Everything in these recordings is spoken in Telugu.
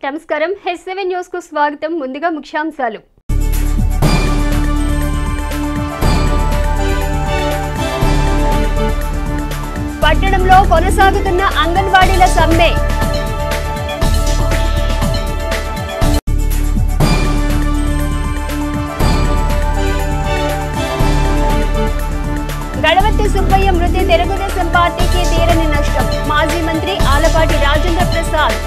నమస్కారం H7 న్యూస్ కు స్వాగతం ముందుగా ముఖ్యాంశాలు పట్టణంలో కొనసాగుతున్న అంగన్వాడీల సమ్మె గడవత్తి సుబ్బయ్య మృతి తెలుగుదేశం పార్టీకి తీరని నష్టం మాజీ మంత్రి ఆలపాటి రాజేంద్ర ప్రసాద్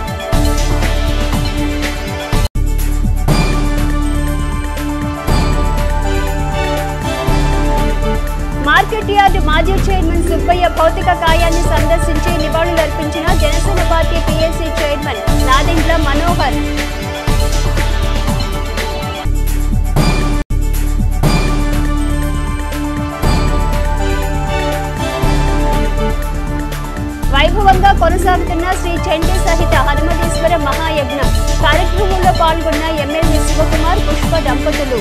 మార్కెట్ యార్డ్ మాజీ చైర్మన్ సుబ్బయ్య భౌతిక కాయాన్ని సందర్శించి నివాళులర్పించిన Janasena party PSC chairman Nadendla Manohar వైభవంగా కొనసాగుతున్న శ్రీ చండీ సహిత హనుమతీశ్వర మహాయజ్ఞం కార్యక్రమంలో పాల్గొన్న ఎమ్మెల్యే శివకుమార్ పుష్ప దంపతులు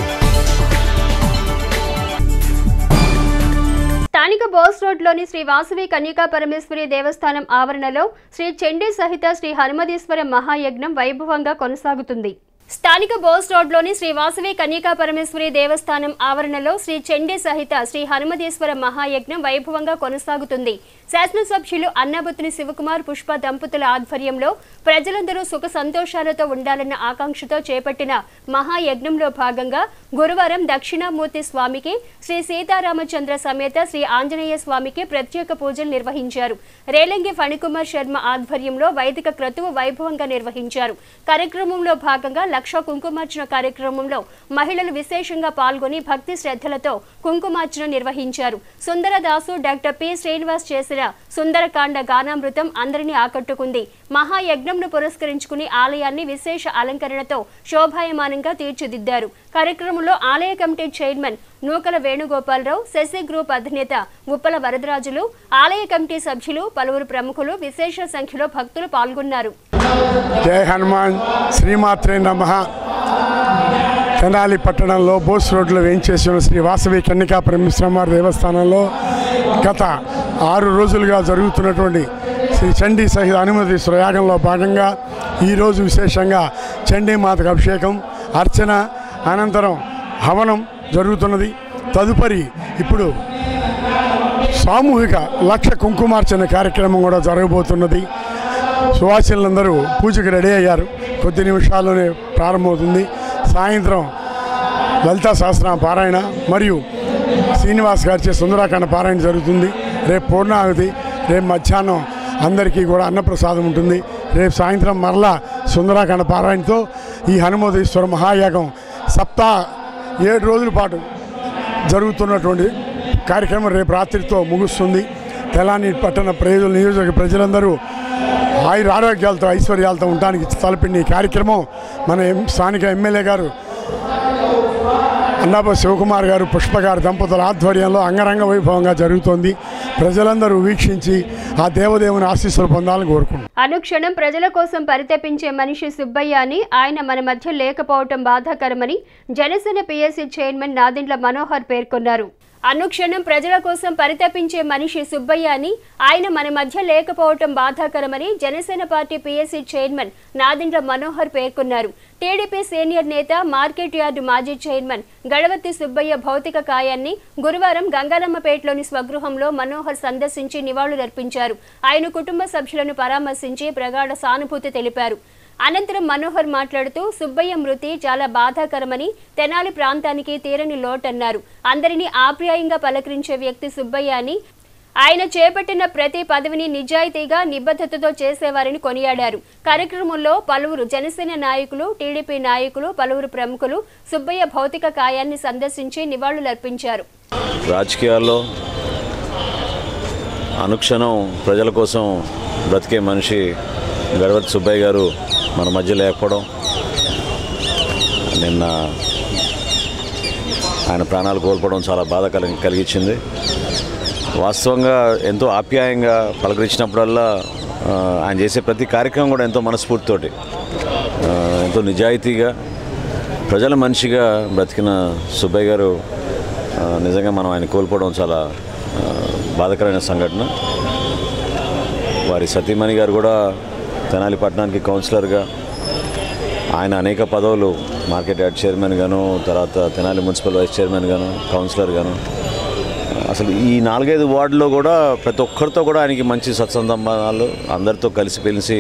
స్థానిక బోస్ రోడ్లోని శ్రీ వాసవి కన్యకా పరమేశ్వరి దేవస్థానం ఆవరణలో శ్రీ చండీ సహిత శ్రీ హనుమతీశ్వర మహాయజ్ఞం వైభవంగా కొనసాగుతుంది. స్థానిక బోస్ రోడ్లోని శ్రీ వాసవి కన్యకా పరమేశ్వరి దేవస్థానం ఆవరణలో శ్రీ చండీ సహిత శ్రీ హనుమతీశ్వర మహాయజ్ఞం వైభవంగా కొనసాగుతుంది. శాసనసభ్యులు అన్నాబత్తుని శివకుమార్ పుష్ప దంపతుల ఆధ్వర్యంలో ప్రజలందరూ సుఖ సంతోషాలతో ఉండాలన్న ఆకాంక్షతో చేపట్టిన మహాయజ్ఞంలో భాగంగా గురువారం దక్షిణామూర్తి స్వామికి శ్రీ సీతారామచంద్ర సమేత శ్రీ ఆంజనేయ స్వామికి ప్రత్యేక పూజలు నిర్వహించారు. రేలంగి ఫణికుమార్ శర్మ ఆధ్వర్యంలో వైదిక క్రతువు వైభవంగా నిర్వహించారు. కార్యక్రమంలో భాగంగా లక్ష కుంకుమార్చన కార్యక్రమంలో మహిళలు విశేషంగా పాల్గొని భక్తి శ్రద్ధలతో కుంకుమార్చన నిర్వహించారు. సుందరదాసు డాక్టర్ పి శ్రీనివాస్ చేసిన సుందరకాండ గానామృతం అందరినీ ఆకట్టుకుంది. మహాయజ్ఞంను పురస్కరించుకుని ఆలయాన్ని విశేష అలంకరణతో శోభాయమానంగా తీర్చిదిద్దారు. కార్యక్రమంలో ఆలయ కమిటీ చైర్మన్ నూకల వేణుగోపాలరావు, శశి గ్రూప్ అధినేత ఉప్పల వరదరాజులు, ఆలయ కమిటీ సభ్యులు, పలువురు ప్రముఖులు విశేష సంఖ్యలో భక్తులు పాల్గొన్నారు. జై హనుమాన్ శ్రీమాత్రే నమః. తెనాలి పట్టణంలో బోస్ రోడ్లో వేయించేసిన శ్రీ వాసవి కన్యకా పరమేశ్వరి దేవస్థానంలో గత 6 రోజులుగా జరుగుతున్నటువంటి శ్రీ చండీ సహిత హనుమతీశ్వర యాగంలో భాగంగా ఈరోజు విశేషంగా చండీమాతకు అభిషేకం, అర్చన అనంతరం హవనం జరుగుతున్నది. తదుపరి ఇప్పుడు సామూహిక లక్ష కుంకుమార్చన కార్యక్రమం కూడా జరగబోతున్నది. సువాసినులందరూ పూజకు రెడీ అయ్యారు. కొద్ది నిమిషాల్లోనే ప్రారంభమవుతుంది. సాయంత్రం లలితా సహస్రనామ పారాయణ మరియు శ్రీనివాస్ గారిచే సుందరాకాండ పారాయణ జరుగుతుంది. రేపు పూర్ణాహుతి, రేపు మధ్యాహ్నం అందరికీ కూడా అన్నప్రసాదం ఉంటుంది. రేపు సాయంత్రం మరలా సుందరాకాండ పారాయణతో ఈ హనుమతీశ్వర మహాయాగం 7 రోజుల పాటు జరుగుతున్నటువంటి కార్యక్రమం రేపు రాత్రితో ముగుస్తుంది. తెలంగాణ పట్టణ నియోజక ప్రజలందరూ ఆరోగ్యాలతో ఐశ్వర్యాలతో ఉండడానికి తలపిండి ఈ కార్యక్రమం మన స్థానిక ఎమ్మెల్యే గారు అన్నాబత్తుని శివకుమార్ గారు, పుష్ప గారు దంపతుల ఆధ్వర్యంలో అంగరంగ వైభవంగా జరుగుతోంది. ప్రజలందరూ వీక్షించి ఆ దేవదేవుని ఆశీస్సులు పొందాలని కోరుకుంటున్నారు. అనుక్షణం ప్రజల కోసం పరితపించే మనిషి సుబ్బయ్య అని, ఆయన మన మధ్య లేకపోవటం బాధాకరమని జనసేన పీఎస్సీ చైర్మన్ నాదెండ్ల మనోహర్ పేర్కొన్నారు. అనుక్షణం ప్రజల కోసం పరితపించే మనిషి సుబ్బయ్య అని, ఆయన మన మధ్య లేకపోవటం బాధాకరమని Janasena party PSC chairman Nadendla Manohar పేర్కొన్నారు. టీడీపీ సీనియర్ నేత, మార్కెట్ యార్డు మాజీ చైర్మన్ గడవత్తి సుబ్బయ్య భౌతిక కాయాన్ని గురువారం గంగాలమ్మపేటలోని స్వగృహంలో మనోహర్ సందర్శించి నివాళులర్పించారు. ఆయన కుటుంబ సభ్యులను పరామర్శించి ప్రగాఢ సానుభూతి తెలిపారు. అనంతరం మనోహర్ మాట్లాడుతూ సుబ్బయ్య మృతి చాలా బాధాకరమని, తెనాలి ప్రాంతానికి తీరని లోటన్నారు. అందరినీ ఆప్యాయంగా పలకరించే వ్యక్తి సుబ్బయ్య అని, ఆయన చేపట్టిన ప్రతి పదవిని నిజాయితీగా నిబద్ధతతో చేసేవారని కొనియాడారు. కార్యక్రమంలో పలువురు జనసేన నాయకులు, టీడీపీ నాయకులు, పలువురు ప్రముఖులు సుబ్బయ్య భౌతిక కాయాన్ని సందర్శించి నివాళులర్పించారు. రాజకీయాల్లో అనుక్షణం ప్రజల కోసం బ్రతికే మనిషి గడవత్తి సుబ్బయ్య గారు మన మధ్య లేకపోవడం, నిన్న ఆయన ప్రాణాలు కోల్పోవడం చాలా బాధ కలిగించింది. వాస్తవంగా ఎంతో ఆప్యాయంగా పలకరించినప్పుడల్లా ఆయన చేసే ప్రతి కార్యక్రమం కూడా ఎంతో మనస్ఫూర్తితోటి, ఎంతో నిజాయితీగా ప్రజల మనిషిగా బ్రతికిన సుబ్బయ్య గారు నిజంగా మనం ఆయన కోల్పోవడం చాలా బాధాకరమైన సంఘటన. వారి సతీమణి గారు కూడా తెనాలి పట్టణానికి కౌన్సిలర్గా ఆయన అనేక పదవులు మార్కెట్ యార్డ్ చైర్మన్ గాను, తర్వాత తెనాలి మున్సిపల్ వైస్ చైర్మన్ గాను, కౌన్సిలర్ గాను, అసలు ఈ 4-5 వార్డులో కూడా ప్రతి ఒక్కరితో కూడా ఆయనకి మంచి సత్సంబంధాలు, అందరితో కలిసి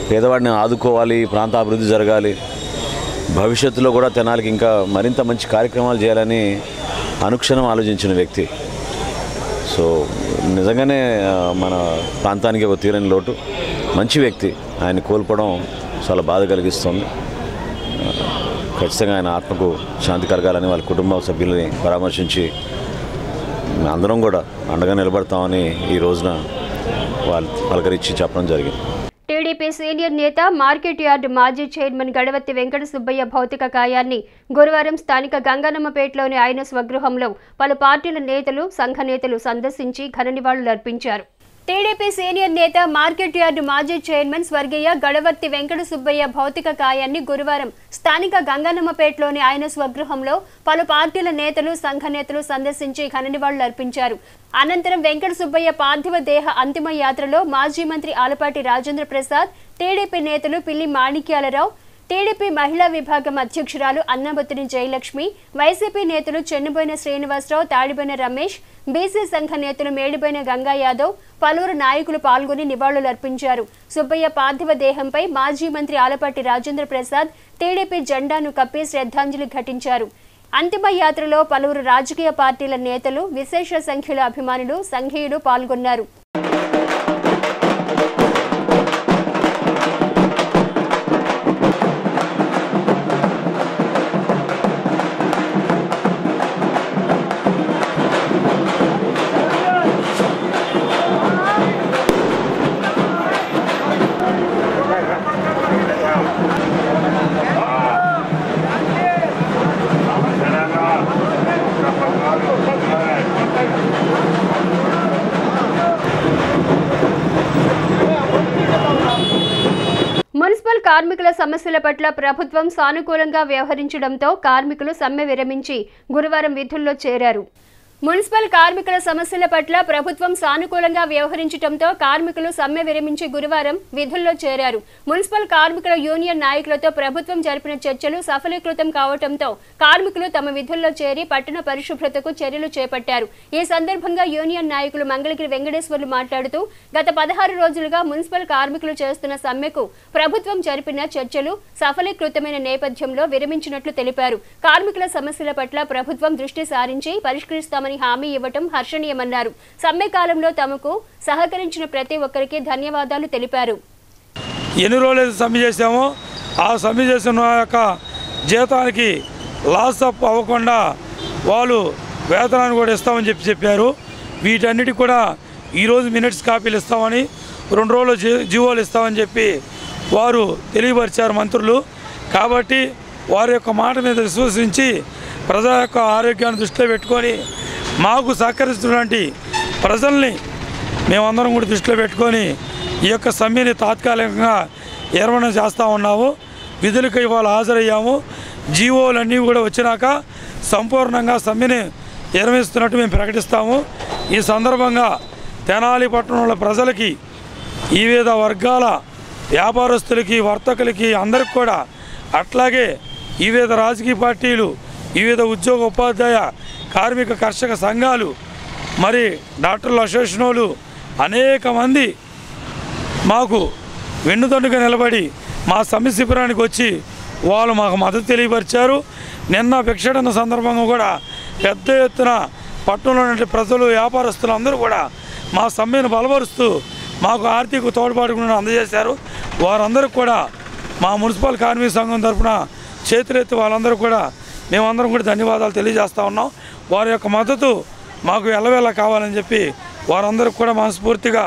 పేదవాడిని ఆదుకోవాలి, ప్రాంత అభివృద్ధి జరగాలి, భవిష్యత్తులో కూడా తెనాలికి ఇంకా మరింత మంచి కార్యక్రమాలు చేయాలని అనుక్షణం ఆలోచించిన వ్యక్తి. సో నిజంగానే మన ప్రాంతానికి ఒక తీరని లోటు. మంచి వ్యక్తి, ఆయన కోల్పోవడం చాలా బాధ కలిగిస్తుంది. ఖచ్చితంగా ఆయన ఆత్మకు శాంతి కలగాలని వాళ్ళ కుటుంబ సభ్యులని పరామర్శించి అందరం కూడా అండగా నిలబడతామని ఈ రోజున వాళ్ళు పలకరించి చెప్పడం జరిగింది. టీడీపీ సీనియర్ నేత మార్కెట్ యార్డ్ మాజీ చైర్మన్ గడవత్తి వెంకట సుబ్బయ్య భౌతిక కాయాన్ని గురువారం స్థానిక గంగన్నమ్మపేటలోని ఆయన స్వగృహంలో పలు పార్టీల నేతలు, సంఘ నేతలు సందర్శించి ఘన నివాళులర్పించారు. టీడీపీ సీనియర్ నేత మార్కెట్ యార్డ్ మాజీ చైర్మన్ స్వర్గీయ గడవత్తి వెంకట సుబ్బయ్య భౌతిక కాయాన్ని గురువారం స్థానిక గంగన్నమ్మపేటలోని ఆయన స్వగృహంలో పలు పార్టీల నేతలు, సంఘ నేతలు సందర్శించి ఘన నివాళులర్పించారు. అనంతరం వెంకట సుబ్బయ్య పార్థివ దేహ అంతిమ యాత్రలో మాజీ మంత్రి ఆలపాటి రాజేంద్ర ప్రసాద్, టీడీపీ నేతలు పిల్లి మాణిక్యాలరావు, టీడీపీ మహిళా విభాగం అధ్యక్షురాలు అన్నబత్తిని జయలక్ష్మి, వైసీపీ నేతలు చెన్నుబోయిన శ్రీనివాసరావు, తాడిబోయిన రమేష్, బీసీ సంఘ నేతలు మేడిబోయిన గంగా యాదవ్, పలువురు నాయకులు పాల్గొని నివాళులర్పించారు. సుబ్బయ్య పార్థివ దేహంపై మాజీ మంత్రి ఆలపాటి రాజేంద్ర ప్రసాద్ టీడీపీ జెండాను కప్పి శ్రద్ధాంజలి ఘటించారు. అంతిమ యాత్రలో పలువురు రాజకీయ పార్టీల నేతలు, విశేష సంఖ్యలో అభిమానులు, సంఘీయులు పాల్గొన్నారు. మున్సిపల్ కార్మికుల సమస్యల పట్ల ప్రభుత్వం సానుకూలంగా వ్యవహరించడంతో కార్మికులు సమ్మె విరమించి గురువారం విధుల్లో చేరారు. మున్సిపల్ కార్మికుల సమస్యల పట్ల ప్రభుత్వం సానుకూలంగా వ్యవహరించడంతో కార్మికులు సమ్మె విరమించి గురువారం విధుల్లో చేరారు. మున్సిపల్ కార్మికుల యూనియన్ నాయకులతో ప్రభుత్వం జరిపిన చర్చలు సఫలీకృతం కావడంతో కార్మికులు తమ విధుల్లో చేరి పట్టణ పరిశుభ్రతకు చర్యలు చేపట్టారు. ఈ సందర్భంగా యూనియన్ నాయకులు మంగళగిరి వెంకటేశ్వర్లు మాట్లాడుతూ గత 16 రోజులుగా మున్సిపల్ కార్మికులు చేస్తున్న సమ్మెకు ప్రభుత్వం జరిపిన చర్చలు సఫలీకృతమైన నేపథ్యంలో విరమించినట్లు తెలిపారు. కార్మికుల సమస్యల పట్ల ప్రభుత్వం దృష్టి సారించి పరిష్కరిస్తామని హామీ ఇవ్వటం హర్షణీయమన్నారు. సమ్మె కాలంలో తమకు సహకరించిన ప్రతి ఒక్కరికి ధన్యవాదాలు తెలిపారు. ఎన్ని రోజులు సమ్మె చేశామో ఆ సమ్మె చేసిన యొక్క జీతానికి లాస్ అప్ అవ్వకుండా వాళ్ళు వేతనాన్ని కూడా ఇస్తామని చెప్పారు. వీటన్నిటికి కూడా ఈరోజు మినిట్స్ కాపీలు ఇస్తామని, 2 రోజులు జీవోలు ఇస్తామని చెప్పి వారు తెలియపరిచారు మంత్రులు. కాబట్టి వారి యొక్క మాట మీద విశ్వసించి ప్రజల యొక్క ఆరోగ్యాన్ని దృష్టిలో పెట్టుకొని మాకు సహకరిస్తున్నటువంటి ప్రజల్ని మేమందరం కూడా దృష్టిలో పెట్టుకొని ఈ యొక్క సమ్మెని తాత్కాలికంగా నిర్వహణ చేస్తూ ఉన్నాము. విధులకు ఇవాళ హాజరయ్యాము. జీవోలన్నీ కూడా వచ్చినాక సంపూర్ణంగా సమ్మెని నిర్వహిస్తున్నట్టు మేము ప్రకటిస్తాము. ఈ సందర్భంగా తెనాలి పట్టణంలో ప్రజలకి, వివిధ వర్గాల వ్యాపారస్తులకి, వర్తకులకి అందరికి కూడా, అట్లాగే వివిధ రాజకీయ పార్టీలు, వివిధ ఉద్యోగ ఉపాధ్యాయ కార్మిక కర్షక సంఘాలు, మరి డాక్టర్ల అసోసియేషన్లు అనేక మంది మాకు వెన్నుదన్నుగా నిలబడి మా సమ్మె శిబిరానికి వచ్చి వాళ్ళు మాకు మద్దతు తెలియపరిచారు. నిన్న భిక్షాటన సందర్భంగా కూడా పెద్ద ఎత్తున పట్టణంలోని ప్రజలు, వ్యాపారస్తులు అందరూ కూడా మా సమ్మెను బలపరుస్తూ మాకు ఆర్థిక తోడ్పాటు అందజేశారు. వారందరూ కూడా మా మున్సిపల్ కార్మిక సంఘం తరఫున చేతులెత్తి వాళ్ళందరూ కూడా మేమందరం కూడా ధన్యవాదాలు తెలియజేస్తూ ఉన్నాం. వారి యొక్క మద్దతు మాకు ఎల్లవేళ కావాలని చెప్పి వారందరూ కూడా మనస్ఫూర్తిగా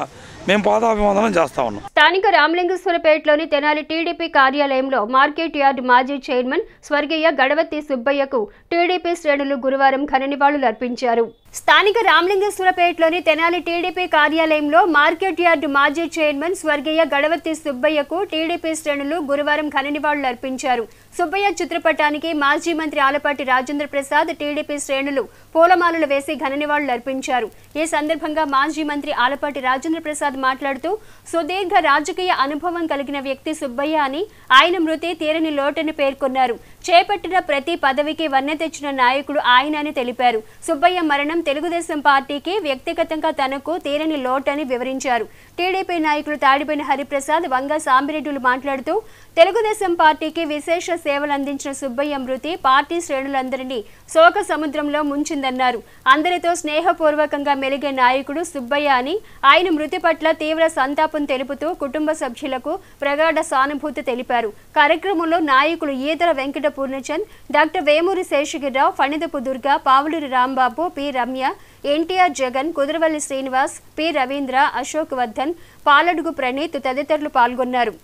మేము పాదాభివందనం చేస్తా ఉన్నాం. స్థానిక రామలింగేశ్వరపేటలోని తెనాలి టీడీపీ కార్యాలయంలో మార్కెట్ యార్డ్ మాజీ చైర్మన్ స్వర్గీయ గడవత్తి సుబ్బయ్యకు టీడీపీ శ్రేణులు గురువారం ఘన నివాళులర్పించారు. స్థానిక రామలింగేశ్వరపేటలోని తెనాలి టీడీపీ కార్యాలయంలో మార్కెట్ యార్డు మాజీ చైర్మన్ స్వర్గీయ గడవత్తి సుబ్బయ్యకు టీడీపీ శ్రేణులు గురువారం ఘన నివాళులు అర్పించారు. సుబ్బయ్య చిత్రపటానికి మాజీ మంత్రి ఆలపాటి రాజేంద్ర ప్రసాద్ టీడీపీ శ్రేణులు పూలమాలలు వేసి ఘన నివాళులు అర్పించారు. ఈ సందర్భంగా మాజీ మంత్రి ఆలపాటి రాజేంద్ర ప్రసాద్ మాట్లాడుతూ సుదీర్ఘ రాజకీయ అనుభవం కలిగిన వ్యక్తి సుబ్బయ్య అని, ఆయన మృతి తీరని లోటని పేర్కొన్నారు. చేపట్టిన ప్రతి పదవికి వన్నె తెచ్చిన నాయకుడు ఆయన అని తెలిపారు. సుబ్బయ్య మరణం తెలుగుదేశం పార్టీకి, వ్యక్తిగతంగా తనకు తీరని లోటని వివరించారు. టీడీపీ నాయకులు తాడిపేని హరిప్రసాద్, వంగ సాంబిరెడ్డిలు మాట్లాడుతూ తెలుగుదేశం పార్టీకి విశేష సేవలు అందించిన సుబ్బయ్య మృతి పార్టీ శ్రేణులందరినీ శోక సముద్రంలో ముంచిందన్నారు. అందరితో స్నేహపూర్వకంగా మెలిగే నాయకుడు సుబ్బయ్య అని, ఆయన మృతి పట్ల తీవ్ర సంతాపం తెలుపుతూ కుటుంబ సభ్యులకు ప్రగాఢ సానుభూతి తెలిపారు. కార్యక్రమంలో నాయకులు Edara Venkata Purnachand, doctor Vemuri Seshagirirao, Phanidapu Durga, Pavuluri Rambabu, P Ramya, NTR Jagan, Kudaravalli Srinivas, P Ravindra, Ashok Vardhan, Paladugu Praneeth తదితరులు పాల్గొన్నారు.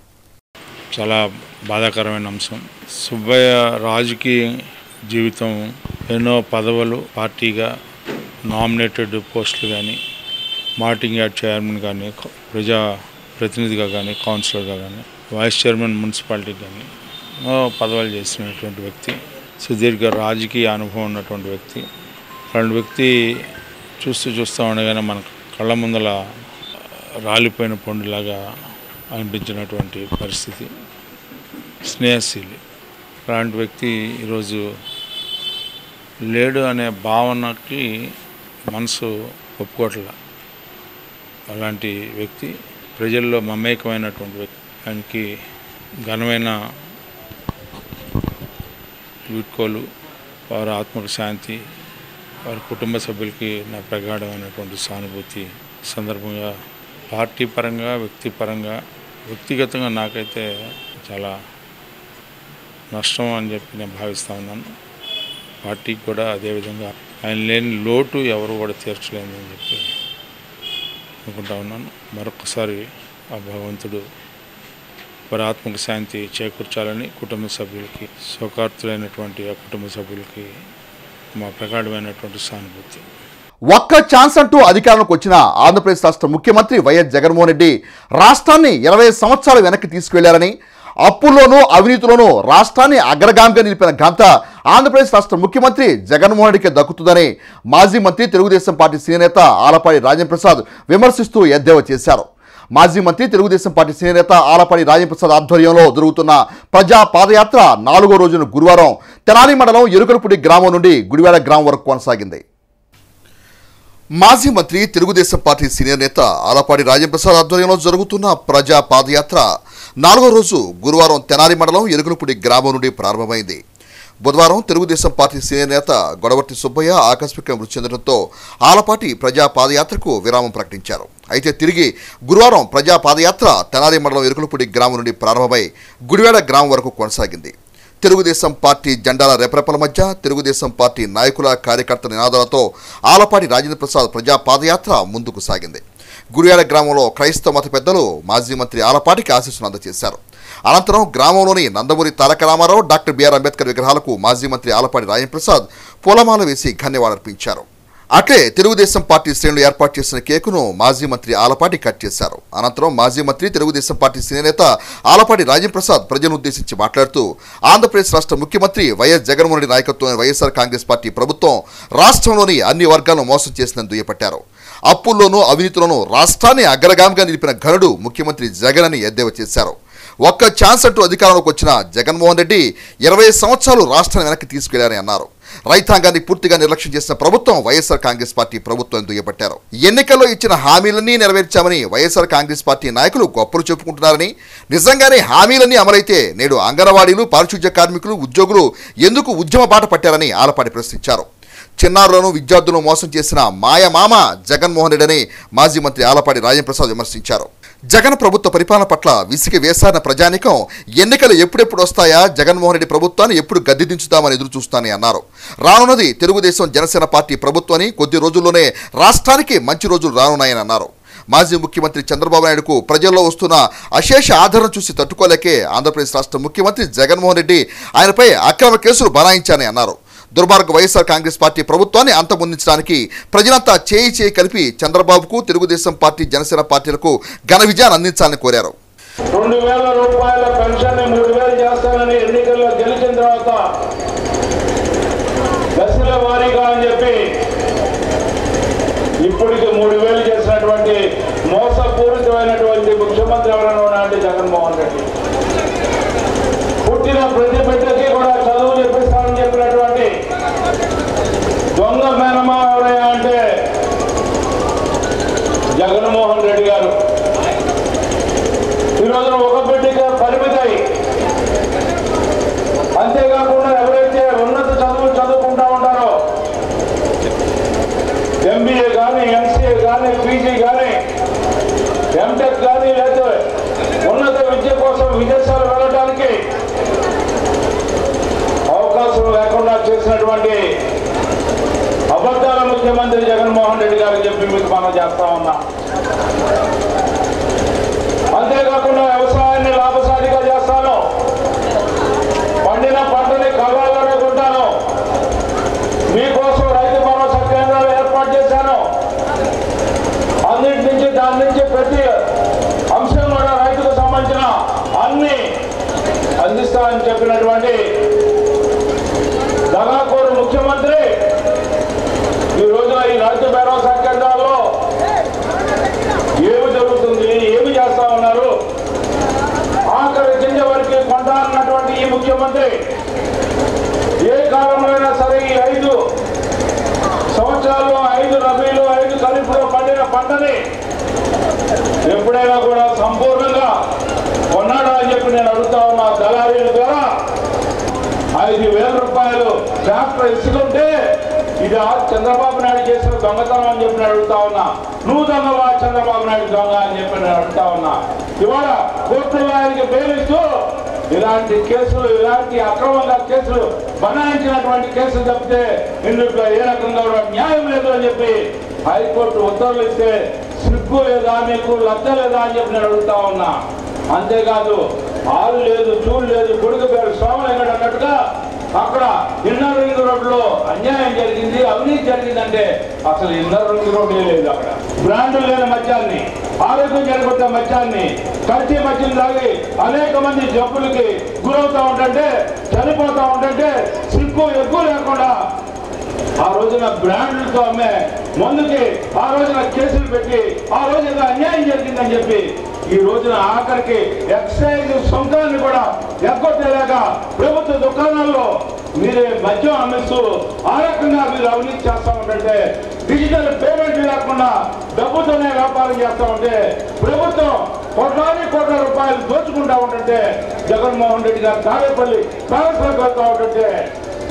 చాలా బాధాకరమైన అంశం. సుబ్బయ్య రాజకీయ జీవితం ఎన్నో పదవులు, పార్టీగా నామినేటెడ్ పోస్టులు కానీ, మార్కెటింగ్ యార్డ్ చైర్మన్ కానీ, ప్రజా ప్రతినిధిగా కానీ, కౌన్సిలర్గా కానీ, వైస్ చైర్మన్ మున్సిపాలిటీ కానీ పదవులు చేసినటువంటి వ్యక్తి, సుదీర్ఘ రాజకీయ అనుభవం ఉన్నటువంటి వ్యక్తి. అలాంటి వ్యక్తి చూస్తూ ఉండగానే మన కళ్ళ ముందల రాలిపోయిన పండులాగా అనిపించినటువంటి పరిస్థితి. స్నేహశీలి అలాంటి వ్యక్తి ఈరోజు లేడు అనే భావనకి మనసు ఒప్పుకోవట్ల. అలాంటి వ్యక్తి ప్రజల్లో మమేకమైనటువంటి వ్యక్తి. ఆయనకి ఘనమైన వీడ్కోలు, వారి ఆత్మకు శాంతి, వారి కుటుంబ సభ్యులకి నా ప్రగాఢమైనటువంటి సానుభూతి. సందర్భంగా పార్టీ పరంగా, వ్యక్తిగతంగా నాకైతే చాలా నష్టం అని చెప్పి నేను భావిస్తూ ఉన్నాను. పార్టీకి కూడా అదేవిధంగా ఆయన లేని లోటు ఎవరు కూడా తీర్చలేదని చెప్పి అనుకుంటా ఉన్నాను. మరొకసారి ఆ భగవంతుడు వారి ఆత్మకు శాంతి చేకూర్చాలని కుటుంబ సభ్యులకి, శోకార్తులైనటువంటి ఆ కుటుంబ సభ్యులకి మా ప్రగాఢమైనటువంటి సానుభూతి. ఒక్క ఛాన్స్ అంటూ అధికారంలోకి వచ్చిన ఆంధ్రప్రదేశ్ రాష్ట్ర ముఖ్యమంత్రి వైఎస్ జగన్మోహన్ రెడ్డి రాష్ట్రాన్ని 20 సంవత్సరాలు వెనక్కి తీసుకువెళ్లారని, అప్పుల్లోనూ అవినీతిలోనూ రాష్ట్రాన్ని అగ్రగామిగా నిలిపిన ఘనత ఆంధ్రప్రదేశ్ రాష్ట్ర ముఖ్యమంత్రి జగన్మోహన్ రెడ్డికి దక్కుతుందని మాజీ మంత్రి, తెలుగుదేశం పార్టీ సీనియర్ నేత ఆలపాటి రాజేంద్ర ప్రసాద్ విమర్శిస్తూ ఎద్దేవా చేశారు. మాజీ మంత్రి, తెలుగుదేశం పార్టీ సీనియర్ నేత ఆలపాటి రాజేంద్ర ప్రసాద్ ఆధ్వర్యంలో జరుగుతున్న ప్రజా పాదయాత్ర 4వ రోజున గురువారం తెనాలి మండలం ఎరుకలపూడి గ్రామం నుండి గుడివాడ గ్రామం వరకు కొనసాగింది. మాజీ మంత్రి, తెలుగుదేశం పార్టీ సీనియర్ నేత ఆలపాటి రాజేంద్ర ప్రసాద్ ఆధ్వర్యంలో జరుగుతున్న ప్రజా పాదయాత్ర 4వ రోజు గురువారం తెనాలి మండలం ఎరుకలపూడి గ్రామం నుండి ప్రారంభమైంది. బుధవారం తెలుగుదేశం పార్టీ సీనియర్ నేత గొడవర్తి సుబ్బయ్య ఆకస్మిక మృతి చెందడంతో ఆలపాటి ప్రజా పాదయాత్రకు విరామం ప్రకటించారు. అయితే తిరిగి గురువారం ప్రజా పాదయాత్ర తెనాలి మండలం ఎరుకలపూడి గ్రామం నుండి ప్రారంభమై గుడివాడ గ్రామం వరకు కొనసాగింది. తెలుగుదేశం పార్టీ జెండాల రెపరెపల మధ్య తెలుగుదేశం పార్టీ నాయకుల, కార్యకర్తల నినాదాలతో ఆలపాటి రాజేంద్ర ప్రసాద్ ప్రజా పాదయాత్ర ముందుకు సాగింది. గుడివాడ గ్రామంలో క్రైస్తవ మత పెద్దలు మాజీ మంత్రి ఆలపాటికి ఆశీస్సులు అందజేశారు. అనంతరం గ్రామంలోని నందమూరి తారక రామారావు, డాక్టర్ బిఆర్ అంబేద్కర్ విగ్రహాలకు మాజీ మంత్రి ఆలపాటి రాజేంద్ర ప్రసాద్ పూలమాల వేసి ధన్యవాదాలర్పించారు. అట్లే తెలుగుదేశం పార్టీ శ్రేణులు ఏర్పాటు చేసిన కేకును మాజీ మంత్రి ఆలపాటి కట్ చేశారు. అనంతరం మాజీ మంత్రి, తెలుగుదేశం పార్టీ సీనియర్ నేత ఆలపాటి రాజేంద్ర ప్రసాద్ ప్రజలను ఉద్దేశించి మాట్లాడుతూ ఆంధ్రప్రదేశ్ రాష్ట్ర ముఖ్యమంత్రి వైఎస్ జగన్మోహన్ రెడ్డి నాయకత్వంలోని వైఎస్ఆర్ కాంగ్రెస్ పార్టీ ప్రభుత్వం రాష్ట్రంలోని అన్ని వర్గాలను మోసం చేసిందని దుయ్యపట్టారు. అప్పుల్లోనూ అవినీతిలోనూ రాష్ట్రాన్ని అగ్రగామిగా నిలిపిన ఘనుడు ముఖ్యమంత్రి జగన్ అని ఎద్దేవా చేశారు. ఒక్క ఛాన్స్ అంటూ అధికారంలోకి వచ్చిన జగన్మోహన్ రెడ్డి 20 సంవత్సరాలు రాష్ట్రాన్ని వెనక్కి తీసుకెళ్లారని అన్నారు. రైతాంగాన్ని పూర్తిగా నిర్లక్ష్యం చేసిన ప్రభుత్వం వైఎస్ఆర్ కాంగ్రెస్ పార్టీ ప్రభుత్వం దుయ్యబట్టారు. ఎన్నికల్లో ఇచ్చిన హామీలన్నీ నెరవేర్చామని వైఎస్ఆర్ కాంగ్రెస్ పార్టీ నాయకులు గొప్పలు చెప్పుకుంటున్నారని, నిజంగానే హామీలన్నీ అమలైతే నేడు అంగన్వాడీలు, పారిశుధ్య కార్మికులు, ఉద్యోగులు ఎందుకు ఉద్యమ బాట పట్టారని ఆలపాటి ప్రశ్నించారు. చిన్నారులను, విద్యార్థులను మోసం చేసిన మాయమామ జగన్మోహన్ రెడ్డి అని మాజీ మంత్రి ఆలపాటి రాజేంద్ర ప్రసాద్ విమర్శించారు. జగన్ ప్రభుత్వ పరిపాలన పట్ల విసిగి వేసారిన ప్రజానికం ఎన్నికలు ఎప్పుడెప్పుడు వస్తాయా, జగన్మోహన్ రెడ్డి ప్రభుత్వాన్ని ఎప్పుడు గద్దె దించుతామని ఎదురు చూస్తానని అన్నారు. రానున్నది తెలుగుదేశం జనసేన పార్టీ ప్రభుత్వాన్ని, కొద్ది రోజుల్లోనే రాష్ట్రానికి మంచి రోజులు రానున్నాయని అన్నారు. మాజీ ముఖ్యమంత్రి చంద్రబాబు నాయుడుకు ప్రజల్లో వస్తున్న అశేష ఆదరణ చూసి తట్టుకోలేకే ఆంధ్రప్రదేశ్ రాష్ట్ర ముఖ్యమంత్రి జగన్మోహన్ రెడ్డి ఆయనపై అక్రమ కేసులు బనాయించారని అన్నారు. దుర్మార్గ వైఎస్ఆర్ కాంగ్రెస్ పార్టీ ప్రభుత్వాన్ని అంతమొందించడానికి ప్రజలంతా చేయి కలిపి చంద్రబాబుకు, తెలుగుదేశం పార్టీ, జనసేన పార్టీలకు ఘన విజయాన్ని అందించాలని కోరారు. 2,000 రూపాయల పెన్షన్ 3,000 చేస్తానని ఎన్నికల్లో గెలిచిన తర్వాత దశల వారీగా అని చెప్పి ఇప్పటికి 3,000 చేసినటువంటి మోసపూరితమైనటువంటి ముఖ్యమంత్రి ఎవరైనా ఉన్నారంటే జగన్మోహన్ రెడ్డి. పుట్టిన ప్రతి బిడ్డకి కూడా చదువు చెప్పిస్తానని చెప్పినటువంటి దొంగ మేనమా ఎవరైనా అంటే జగన్మోహన్ రెడ్డి గారు. ఈ రోజున ఒక బిడ్డకి పరిమితై, అంతేకాకుండా ఎవరైతే ఉన్నత చదువులు చదువుకుంటా ఉంటారో MBA కానీ, MCA కానీ, PG కానీ, MTech కానీ, లేదా ఉన్నత విద్య కోసం విదేశాలు వెళ్ళడానికి అవకాశం లేకుండా చేసినటువంటి అబద్ధాల ముఖ్యమంత్రి జగన్మోహన్ రెడ్డి గారు చెప్పి మీకు మనం చేస్తా ఉన్నా. అంతేకాకుండా వ్యవసాయాన్ని లాభసాటిగా చేస్తాను, పండిన పంటని కళ్ళాల్లోనే కొంటాను, మీకోసం రైతు భరోసా కేంద్రాలు ఏర్పాటు చేశాను, అన్నిటి నుంచి దాని నుంచి ప్రతి అంశం కూడా రైతుకు సంబంధించిన అన్ని అందిస్తానని చెప్పినటువంటి దగాకోరు ముఖ్యమంత్రి ఈ రోజున ఈ రైతు భరోసా కేంద్రాల్లో ఏమి జరుగుతుంది, ఏమి చేస్తా ఉన్నారు, ఆఖరి గింజ వరకు కొంటా అన్నటువంటి ఈ ముఖ్యమంత్రి ఏ కాలంలోనైనా సరే ఈ 5 సంవత్సరాల్లో 5 రబీలు 5 ఖరీఫ్లో పండిన పంటని ఎప్పుడైనా కూడా సంపూర్ణంగా కొన్నాడా అని చెప్పి నేను అడుగుతా ఉన్నా. దళారీల ద్వారా 5,000 రూపాయలు ట్రాక్టర్ ఇసుకుంటే ఇది చంద్రబాబు నాయుడు చేసిన దొంగతనం అని చెప్పి నేను అడుగుతా ఉన్నా. నువ్వు దొంగవా చంద్రబాబు నాయుడు దొంగ అని చెప్పి నేను అడుగుతా ఉన్నా. ఇవాళ కోర్టులో ఆయనకి బెయిలిస్తూ ఇలాంటి కేసులు, ఇలాంటి అక్రమంగా కేసులు బనాయించినటువంటి కేసులు తప్పితే ఇందులో ఏ రకంగా న్యాయం లేదు అని చెప్పి హైకోర్టు ఉత్తర్వులు ఇస్తే సిగ్గు లేదా, మీకు లబ్ధ లేదా అని చెప్పి నేను అడుగుతా ఉన్నా. అంతేకాదు ఆలు లేదు, చూడు లేదు, కొడుకు పేరు సోమలింగడు అన్నట్టుగా అక్కడ ఇన్నర్ రింగ్ రోడ్లో అన్యాయం జరిగింది, అవినీతి జరిగిందంటే అసలు ఇన్నర్ రింగ్ రోడ్డే లేదు. అక్కడ బ్రాండ్లు లేని మద్యాన్ని, ఆరోగ్యం చెడగొట్టే మద్యాన్ని, కల్తీ మద్యం తాగి అనేక మంది జబ్బులకి గురవుతూ ఉంటుంటే, చనిపోతూ ఉంటుంటే సిగ్గు ఎక్కువ లేకుండా ఆ రోజున బ్రాండ్లతో అమ్మే మందుకి ఆ రోజున కేసులు పెట్టి ఆ రోజున అన్యాయం జరిగిందని చెప్పి ఈ రోజున ఆఖరికి ఎక్సైజ్ సొంతాన్ని కూడా ఎగ్గొట్టేలాక ప్రభుత్వ దుకాణాల్లో మీరే మద్యం అమ్మిస్తూ ఆ రకంగా మీరు అవినీతి చేస్తా ఉంటే, డిజిటల్ పేమెంట్ లేకుండా డబ్బుతోనే వ్యాపారం చేస్తా ఉంటే, ప్రభుత్వం కోట్ల రూపాయలు దోచుకుంటా ఉంటుంటే, జగన్మోహన్ రెడ్డి గారు తాడేపల్లి ప్యాలెస్లోకి వెళ్తా ఉంటుంటే,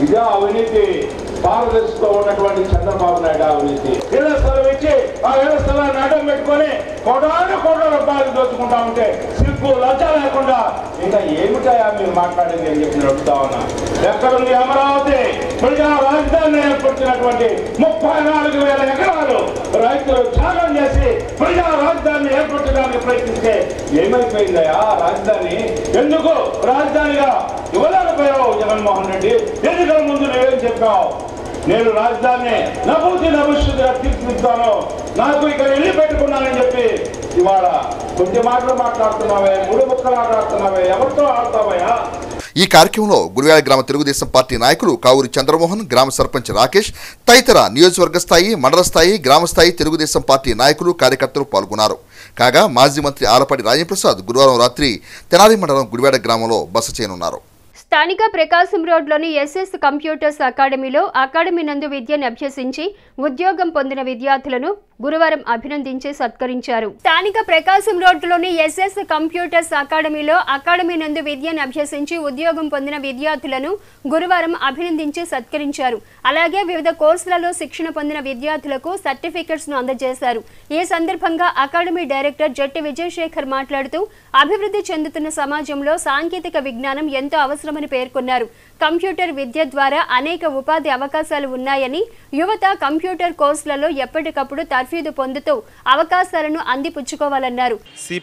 ఇదే అవినీతి. భారతదేశంలో ఉన్నటువంటి చంద్రబాబు నాయుడు అవినీతి. ఇళ్ల స్థలం ఇచ్చి ఆ ఇళ్ల స్థలాన్ని అడ్డం పెట్టుకొని కోట్ల రూపాయలు దోచుకుంటా ఉంటే సిగ్గు లజ్జ లేకుండా ఇంకా ఏమిటాయా మీరు మాట్లాడింది అని చెప్పి అడుగుతా ఉన్నా. ఎక్కడుంది అమరావతి? ప్రజా రాజధాని ఏర్పడుతున్నటువంటి 34,000 ఎకరాలు రైతులు త్యాగం చేసి ప్రజా రాజధానిని ఏర్పరచడానికి ప్రయత్నిస్తే ఏమైపోయిందయా రాజధాని? ఎందుకు రాజధానిగా ఇవ్వలేకపోయావు జగన్మోహన్ రెడ్డి? ఎన్నికల ముందు నువ్వేం చెప్పావు? నేను రాజధాని నభూతిగా తీర్చిదిద్దాను, నాకు ఇక్కడ ఇల్లు పెట్టుకున్నానని చెప్పి ఇవాళ కొంచెం మాటలు మాట్లాడుతున్నావే, 3 ముక్కలు ఆడుతున్నావే, ఎవరితో ఆడతావయ్యా? ఈ కార్యక్రమంలో గుడివాడ గ్రామ తెలుగుదేశం పార్టీ నాయకులు కావూరి చంద్రమోహన్, గ్రామ సర్పంచ్ రాకేష్ తదితర నియోజకవర్గ స్థాయి, మండల స్థాయి, గ్రామ స్థాయి తెలుగుదేశం పార్టీ నాయకులు, కార్యకర్తలు పాల్గొన్నారు. కాగా మాజీ మంత్రి ఆలపాటి రాజప్రసాద్ గురువారం రాత్రి తెనాలి మండలం గుడివాడ గ్రామంలో బస చేయనున్నారు. స్థానిక ప్రకాశం రోడ్లోని ఎస్ఎస్ కంప్యూటర్స్ అకాడమీలో అకాడమీ నందు విద్యను అభ్యసించి ఉద్యోగం పొందిన విద్యార్థులను గురువారం అభినందించి సత్కరించారు. స్థానిక ప్రకాశం రోడ్లోని ఎస్ఎస్ కంప్యూటర్స్ అకాడమీలో అకాడమీ నందు విద్యను అభ్యసించి ఉద్యోగం పొందిన విద్యార్థులను గురువారం అభినందించి సత్కరించారు. అలాగే వివిధ కోర్సులలో శిక్షణ పొందిన విద్యార్థులకు సర్టిఫికెట్స్ ను అందజేశారు. ఈ సందర్భంగా అకాడమీ డైరెక్టర్ జట్టి విజయశేఖర్ మాట్లాడుతూ అభివృద్ధి చెందుతున్న సమాజంలో సాంకేతిక విజ్ఞానం ఎంతో అవసరమని పేర్కొన్నారు. కంప్యూటర్ విద్య ద్వారా అనేక ఉపాధి అవకాశాలు ఉన్నాయని, యువత కంప్యూటర్ కోర్సులలో ఎప్పటికప్పుడు తర్ఫీదు పొందుతూ అవకాశాలను అందిపుచ్చుకోవాలన్నారు. C++,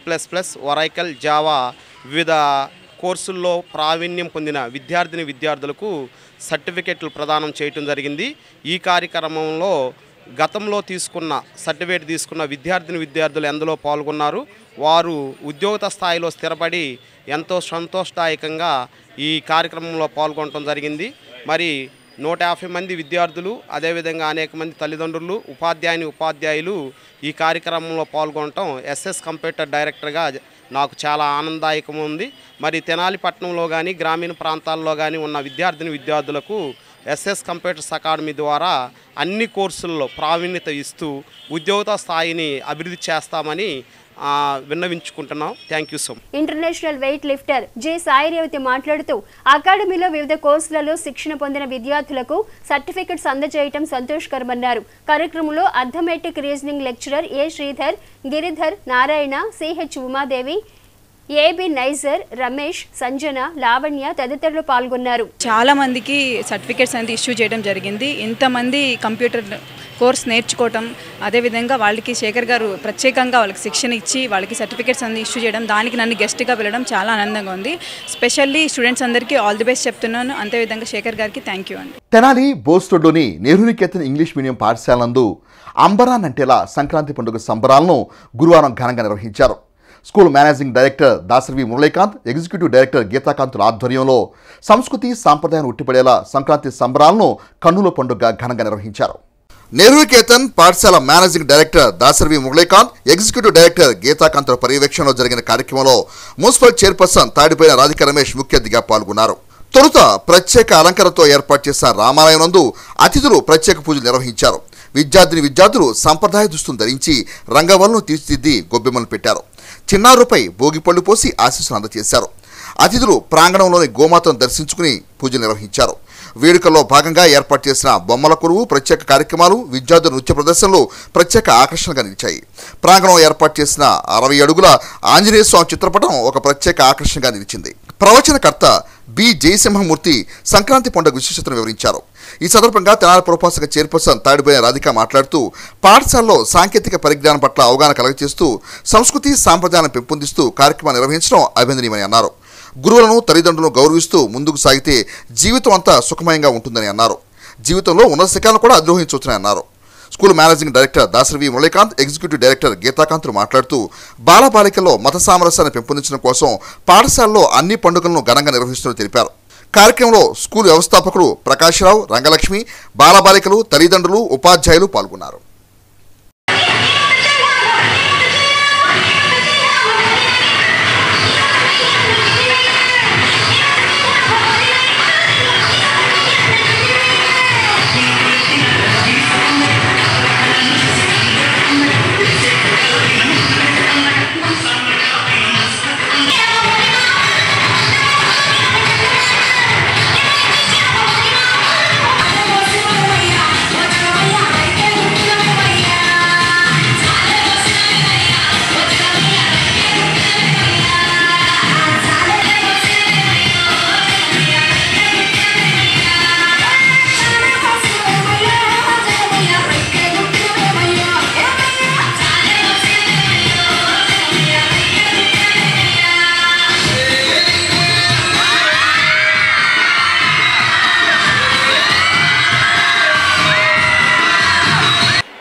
ఒరైకల్, జావా వివిధ కోర్సుల్లో ప్రావీణ్యం పొందిన విద్యార్థులకు సర్టిఫికెట్లు ప్రదానం చేయటం జరిగింది. ఈ కార్యక్రమంలో గతంలో సర్టిఫికేట్ తీసుకున్న విద్యార్థులు ఎందులో పాల్గొన్నారు. వారు ఉద్యోగ స్థాయిలో స్థిరపడి ఎంతో సంతోషదాయకంగా ఈ కార్యక్రమంలో పాల్గొనడం జరిగింది. మరి 150 మంది విద్యార్థులు, అదేవిధంగా అనేక మంది తల్లిదండ్రులు, ఉపాధ్యాయులు ఈ కార్యక్రమంలో పాల్గొనటం ఎస్ఎస్ కంప్యూటర్ డైరెక్టర్గా నాకు చాలా ఆనందదాయకం ఉంది. మరి తెనాలి పట్టణంలో కానీ గ్రామీణ ప్రాంతాల్లో కానీ ఉన్న విద్యార్థులకు ఎస్ఎస్ కంప్యూటర్స్ అకాడమీ ద్వారా అన్ని కోర్సుల్లో ప్రావీణ్యత ఇస్తూ ఉద్యోగ స్థాయిని అభివృద్ధి చేస్తామని విన్నవించుకుంటున్నాం. Thank you so much. International weight lifter J Sai Revathi మాట్లాడుతూ అకాడమీలో వివిధ కోర్సులలో శిక్షణ పొందిన విద్యార్థులకు సర్టిఫికెట్స్ అందజేయడం సంతోషకరమన్నారు. కార్యక్రమంలో arithmetic reasoning lecturer A Sridhar, Giridhar, Narayana, CH Umadevi, AB Nizar, Ramesh, Sanjana, Lavanya తదితరులు పాల్గొన్నారు. చాలా మందికి సర్టిఫికెట్స్ అనేది ఇష్యూ చేయడం జరిగింది. ఇంతమంది కంప్యూటర్ కోర్స్ నేర్చుకోవటం, అదేవిధంగా వాళ్ళకి శేఖర్ గారు ప్రత్యేకంగా వాళ్ళకి శిక్షణ ఇచ్చి వాళ్ళకి సర్టిఫికెట్స్ అన్ని ఇష్యూ చేయడం, దానికి నన్ను గెస్ట్గా వెళ్ళడం చాలా ఆనందంగా ఉంది. స్పెషల్లీ స్టూడెంట్స్ అందరికీ ఆల్ ది బెస్ట్ చెప్తున్నాను. అంతేవిధంగా శేఖర్ గారికి థ్యాంక్ యూ అండి. తెనాలి బోస్టోడ్లోని నెహ్రూ నికేతన్ ఇంగ్లీష్ మీడియం పాఠశాల నందు అంబరానంటేలా సంక్రాంతి పండుగ సంబరాలను గురువారం ఘనంగా నిర్వహించారు. School managing director Dasari Muralikanth, executive director Geethakanthula ఆధ్వర్యంలో సంస్కృతి సాంప్రదాయాన్ని ఉట్టిపడేలా సంక్రాంతి సంబరాలను కన్నుల పండుగ ఘనంగా నిర్వహించారు. నెహ్రూ నికేతన్ పాఠశాల managing director Dasari Muralikanth, executive director Geethakanthula పర్యవేక్షణలో జరిగిన కార్యక్రమంలో మున్సిపల్ చైర్పర్సన్ తాడిపోయిన రాధిక రమేష్ ముఖ్య అతిథిగా పాల్గొన్నారు. తొలుత ప్రత్యేక అలంకరణతో ఏర్పాటు చేసిన రామాలయం నందు అతిథులు ప్రత్యేక పూజలు నిర్వహించారు. విద్యార్థులు సంప్రదాయ దుస్తులు ధరించి రంగవల్లును తీర్చిదిద్ది గొబ్బెమ్మలు పెట్టారు. చిన్నారుపై భోగిపళ్ళు పోసి ఆశీస్సులు అందజేశారు. అతిథులు ప్రాంగణంలోని గోమాతను దర్శించుకుని పూజలు నిర్వహించారు. వేడుకల్లో భాగంగా ఏర్పాటు చేసిన బొమ్మల కొలువు, ప్రత్యేక కార్యక్రమాలు, విద్యార్థుల నృత్య ప్రదర్శనలు ప్రత్యేక ఆకర్షణగా నిలిచాయి. ప్రాంగణంలో ఏర్పాటు చేసిన 60 అడుగుల ఆంజనేయ స్వామి చిత్రపటం ఒక ప్రత్యేక ఆకర్షణగా నిలిచింది. ప్రవచనకర్త బి జయసింహమూర్తి సంక్రాంతి పండుగ విశేషతను వివరించారు. ఈ సందర్భంగా తెనాలి పురపాలక చైర్పర్సన్ తాడిపోయిన రాధిక మాట్లాడుతూ పాఠశాలలో సాంకేతిక పరిజ్ఞానం పట్ల అవగాహన కలగచేస్తూ సంస్కృతి సాంప్రదాయాలను పెంపొందిస్తూ కార్యక్రమాన్ని నిర్వహించడం అభినందనీయమని అన్నారు. గురువులను, తల్లిదండ్రులను గౌరవిస్తూ ముందుకు సాగితే జీవితం అంతా సుఖమయంగా ఉంటుందని అన్నారు. జీవితంలో ఉన్నత శిఖరాలను కూడా అధిరోహించవచ్చని అన్నారు. School managing director Dasari Muralikanth, executive director Geethakanthulu మాట్లాడుతూ బాలబాలికల్లో మత సామరస్యాన్ని పెంపొందించడం కోసం పాఠశాలలో అన్ని పండుగలను ఘనంగా నిర్వహిస్తున్నట్టు తెలిపారు. కార్యక్రమంలో స్కూల్ వ్యవస్థాపకుడు ప్రకాశ్రావు, రంగలక్ష్మి, బాలబాలికలు, తల్లిదండ్రులు, ఉపాధ్యాయులు పాల్గొన్నారు.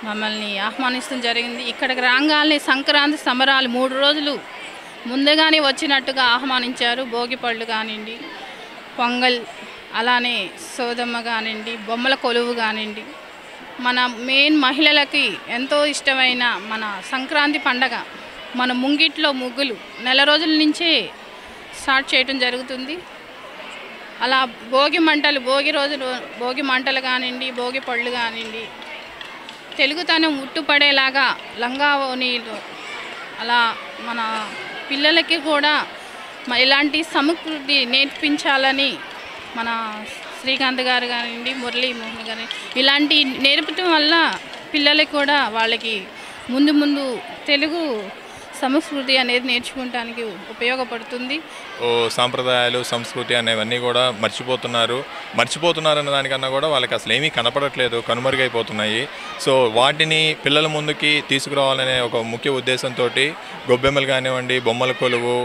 మమ్మల్ని ఆహ్వానిస్తూ జరిగింది. ఇక్కడికి రాగానే సంక్రాంతి సంబరాలు 3 రోజులు ముందుగానే వచ్చినట్టుగా ఆహ్వానించారు. భోగిపళ్ళు కానివ్వండి, పొంగల్, అలానే సోదమ్మ కానివ్వండి, బొమ్మల కొలువు కానివ్వండి, మన మెయిన్ మహిళలకి ఎంతో ఇష్టమైన మన సంక్రాంతి పండగ, మన ముంగిట్లో ముగ్గులు నెల రోజుల నుంచే స్టార్ట్ చేయడం జరుగుతుంది. అలా భోగి మంటలు కానివ్వండి, భోగి పళ్ళు కానివ్వండి, తెలుగుతనం ఉట్టుపడేలాగా లంగా ఓణీలు, అలా మన పిల్లలకి కూడా ఇలాంటి సంస్కృతి నేర్పించాలని మన శ్రీకాంత్ గారు కానివ్వండి, మురళీమోహన్ గారు ఇలాంటి నేర్పడం వల్ల పిల్లలకి కూడా వాళ్ళకి ముందు తెలుగు సంస్కృతి అనేది నేర్చుకోవడానికి ఉపయోగపడుతుంది. సాంప్రదాయాలు సంస్కృతి అనేవన్నీ కూడా మర్చిపోతున్నారన్న దానికన్నా కూడా వాళ్ళకి అసలు ఏమీ కనపడట్లేదు, కనుమరుగైపోతున్నాయి. సో వాటిని పిల్లల ముందుకి తీసుకురావాలనే ఒక ముఖ్య ఉద్దేశంతో గొబ్బెమ్మలు కానివ్వండి, బొమ్మల కొలువు,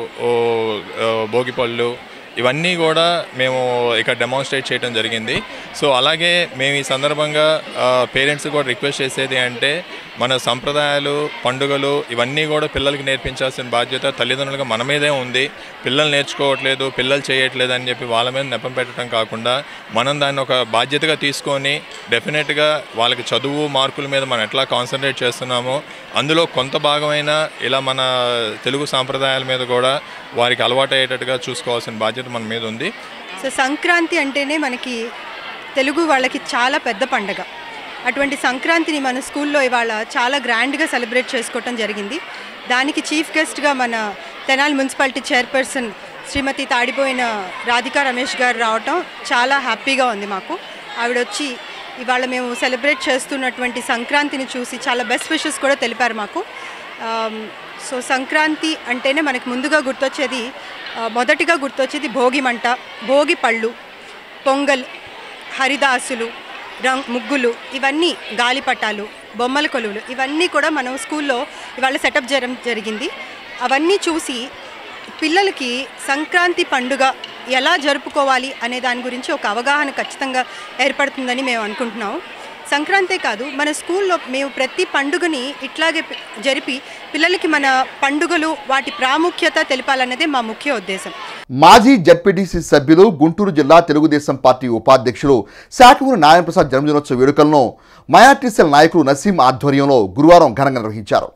భోగిపళ్ళు ఇవన్నీ కూడా మేము ఇక్కడ డెమాన్స్ట్రేట్ చేయడం జరిగింది. సో అలాగే మేము ఈ సందర్భంగా పేరెంట్స్ కూడా రిక్వెస్ట్ చేసేది అంటే మన సంప్రదాయాలు, పండుగలు ఇవన్నీ కూడా పిల్లలకి నేర్పించాల్సిన బాధ్యత తల్లిదండ్రులుగా మన మీదే ఉంది. పిల్లలు నేర్చుకోవట్లేదు, పిల్లలు చేయట్లేదు అని చెప్పి వాళ్ళ మీద నెపం పెట్టడం కాకుండా మనం దాన్ని ఒక బాధ్యతగా తీసుకొని డెఫినెట్గా వాళ్ళకి చదువు మార్కుల మీద మనం ఎట్లా కాన్సన్ట్రేట్ చేస్తున్నామో అందులో కొంత భాగమైన ఇలా మన తెలుగు సాంప్రదాయాల మీద కూడా వారికి అలవాటు అయ్యేటట్టుగా చూసుకోవాల్సిన బాధ్యత మన మీద ఉంది. సో సంక్రాంతి అంటేనే మనకి తెలుగు వాళ్ళకి చాలా పెద్ద పండగ. అటువంటి సంక్రాంతిని మన స్కూల్లో ఇవాళ చాలా గ్రాండ్గా సెలబ్రేట్ చేసుకోవటం జరిగింది. దానికి చీఫ్ గెస్ట్గా మన తెనాలి మున్సిపాలిటీ చైర్పర్సన్ శ్రీమతి తాడిపోయిన రాధికా రమేష్ గారు రావటం చాలా హ్యాపీగా ఉంది మాకు. ఆవిడ వచ్చి ఇవాళ మేము సెలబ్రేట్ చేస్తున్నటువంటి సంక్రాంతిని చూసి చాలా బెస్ట్ విషెస్ కూడా తెలిపారు మాకు. సో సంక్రాంతి అంటేనే మనకి ముందుగా మొదటిగా గుర్తొచ్చేది భోగి మంట, భోగి పళ్ళు, పొంగల్, హరిదాసులు, ముగ్గులు, ఇవన్నీ గాలిపటాలు, బొమ్మల కొలువులు, ఇవన్నీ కూడా మనం స్కూల్లో ఇవాళ సెటప్ చేయడం జరిగింది. అవన్నీ చూసి పిల్లలకి సంక్రాంతి పండుగ ఎలా జరుపుకోవాలి అనే దాని గురించి ఒక అవగాహన ఖచ్చితంగా ఏర్పడుతుందని మేము అనుకుంటున్నాము. సంక్రాంతే కాదు, మన స్కూల్లో మేము ప్రతి పండుగని ఇట్లాగే జరిపి పిల్లలకి మన పండుగలు వాటి ప్రాముఖ్యత తెలిపాలన్నదే మా ముఖ్య ఉద్దేశం. మాజీ జడ్పీటీసీ సభ్యులు, గుంటూరు జిల్లా తెలుగుదేశం పార్టీ ఉపాధ్యక్షులు శాఖమూరి నారాయణ ప్రసాద్ జన్మదినోత్సవ వేడుకలను మైనార్టీ సెల్ నాయకులు నసీం ఆధ్వర్యంలో గురువారం ఘనంగా నిర్వహించారు.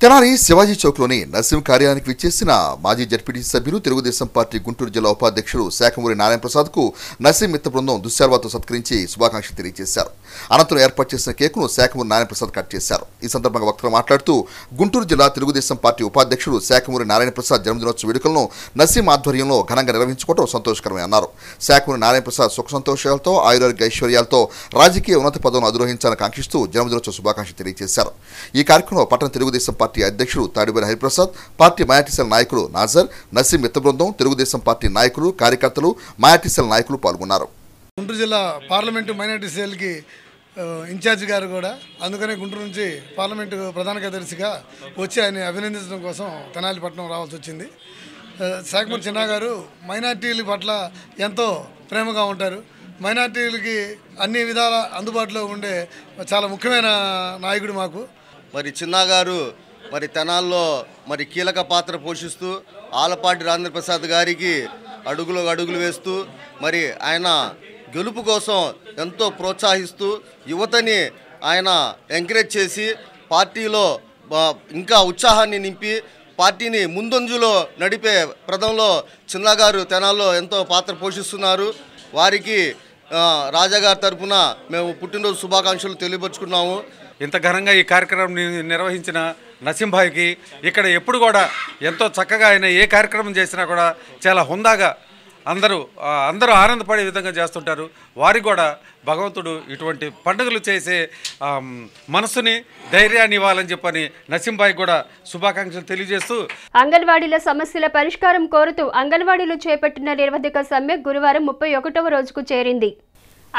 తెనాలి శివాజీ చౌక్లోని నసీం కార్యాలయానికి విచ్చేసిన మాజీ జడ్పీటీసీ సభ్యులు, తెలుగుదేశం పార్టీ గుంటూరు జిల్లా ఉపాధ్యక్షుడు శాఖమూరి నారాయణ ప్రసాద్కు నసీం మిత్ర బృందం దుశ్శాల్వాతో సత్కరించి శుభాకాంక్షలు తెలియజేశారు. అనంతరం ఏర్పాటు చేసిన కేకును శాఖమూరి నారాయణ ప్రసాద్ కట్ చేశారు. ఈ సందర్భంగా వక్తలు మాట్లాడుతూ గుంటూరు జిల్లా తెలుగుదేశం పార్టీ ఉపాధ్యక్షుడు శాఖమూరి నారాయణ ప్రసాద్ జన్మదినోత్సవ వేడుకలను నసీం ఆధ్వర్యంలో ఘనంగా నిర్వహించుకోవడం సంతోషకరమే అన్నారు. శాఖమూరి నారాయణ ప్రసాద్ సుఖ సంతోషాలతో, ఆయురారోగ్య ఐశ్వర్యాలతో రాజకీయ ఉన్నత పదవులను అధిరోహించాలని కాంక్షిస్తూ జన్మదినోత్సవ శుభాకాంక్షలు తెలియజేశారు. ఈ కార్యక్రమంలో పట్టణ తెలుగుదేశం పార్టీ అధ్యక్షుడు తాడిబేరి హరిప్రసాద్, పార్టీ మైనార్టీ సెల్ నాయకులు నాజర్, నసీం మిత్ర బృందం, తెలుగుదేశం పార్టీ నాయకులు, కార్యకర్తలు, మైనార్టీ సెల్ నాయకులు పాల్గొన్నారు. గుంటూరు జిల్లా పార్లమెంటు మైనార్టీ సెల్కి ఇన్ఛార్జ్ గారు కూడా, అందుకనే గుంటూరు నుంచి పార్లమెంటు ప్రధాన కార్యదర్శిగా వచ్చి ఆయన అభినందించడం కోసం తెనాలిపట్నం రావాల్సి వచ్చింది. శాఖమూరి చిన్నా గారు మైనార్టీల పట్ల ఎంతో ప్రేమగా ఉంటారు. మైనార్టీలకి అన్ని విధాల అందుబాటులో ఉండే చాలా ముఖ్యమైన నాయకుడు మాకు. మరి చిన్నా గారు తెనాల్లో కీలక పాత్ర పోషిస్తూ ఆలపాటి రాజేంద్ర ప్రసాద్ గారికి అడుగులు వేస్తూ ఆయన గెలుపు కోసం ఎంతో ప్రోత్సహిస్తూ యువతని ఆయన ఎంకరేజ్ చేసి పార్టీలో ఇంకా ఉత్సాహాన్ని నింపి పార్టీని ముందంజులో నడిపే ప్రదంలో చిన్నా గారు తెనాల్లో ఎంతో పాత్ర పోషిస్తున్నారు. వారికి రాజాగారి తరఫున మేము పుట్టినరోజు శుభాకాంక్షలు తెలియపరుచుకున్నాము. ఇంత ఘనంగా ఈ కార్యక్రమం నిర్వహించిన నసీంభాయికి ఇక్కడ ఎప్పుడు కూడా ఎంతో చక్కగా ఆయన ఏ కార్యక్రమం చేసినా కూడా చాలా హుందాగా అందరూ ఆనందపడే విధంగా చేస్తుంటారు. వారికి కూడా భగవంతుడు ఇటువంటి పండుగలు చేసే మనసుని, ధైర్యాన్ని ఇవ్వాలని చెప్పని నసీంభాయికి కూడా శుభాకాంక్షలు తెలియజేస్తూ అంగన్వాడీల సమస్యల పరిష్కారం కోరుతూ అంగన్వాడీలు చేపట్టిన నిరవధిక సమ్మె గురువారం 31వ రోజుకు చేరింది.